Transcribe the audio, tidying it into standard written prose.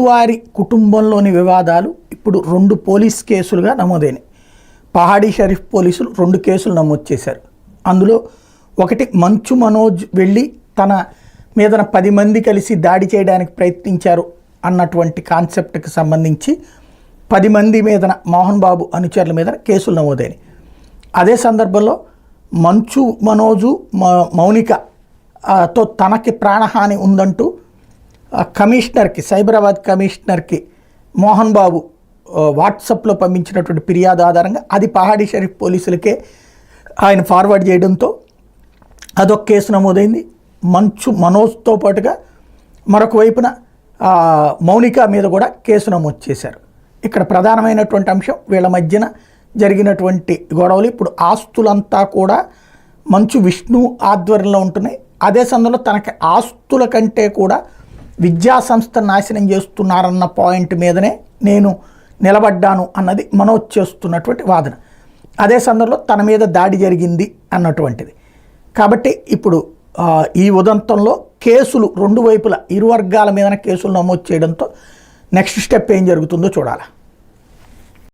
రోజువారీ కుటుంబంలోని వివాదాలు ఇప్పుడు 2 పోలీస్ కేసులుగా నమోదైనాయి. పహాడీ షరీఫ్ పోలీసులు 2 కేసులు నమోదు చేశారు. అందులో ఒకటి మంచు మనోజ్ వెళ్ళి తన మీదన 10 మంది కలిసి దాడి చేయడానికి ప్రయత్నించారు అన్నటువంటి కాన్సెప్ట్కి సంబంధించి 10 మంది మీదన మోహన్ బాబు అనుచరుల మీద కేసులు నమోదైనాయి. అదే సందర్భంలో మంచు మనోజు మౌనిక తో తనకి ప్రాణహాని ఉందంటూ కమిషనర్కి, సైబరాబాద్ కమిషనర్కి మోహన్ బాబు వాట్సాప్లో పంపించినటువంటి ఫిర్యాదు ఆధారంగా అది పహాడీ షరీఫ్ పోలీసులకే ఆయన ఫార్వర్డ్ చేయడంతో అదొక కేసు నమోదైంది. మంచు మనోజ్తో పాటుగా మరొక వైపున మౌనిక మీద కూడా కేసు నమోదు చేశారు. ఇక్కడ ప్రధానమైనటువంటి అంశం వీళ్ళ మధ్యన జరిగినటువంటి గొడవలు. ఇప్పుడు ఆస్తులంతా కూడా మంచు విష్ణు ఆధ్వర్యంలో ఉంటున్నాయి. అదే సందర్భంలో తనకి ఆస్తుల కంటే కూడా విద్యా సంస్థ నాశనం చేస్తున్నారన్న పాయింట్ మీదనే నేను నిలబడ్డాను అన్నది మనోజ్ చేస్తున్నటువంటి వాదన. అదే సందర్భంలో తన మీద దాడి జరిగింది అన్నటువంటిది. కాబట్టి ఇప్పుడు ఈ ఉదంతంలో కేసులు 2 వైపులా ఇరు వర్గాల మీదన కేసులు నమోదు చేయడంతో నెక్స్ట్ స్టెప్ ఏం జరుగుతుందో చూడాలి.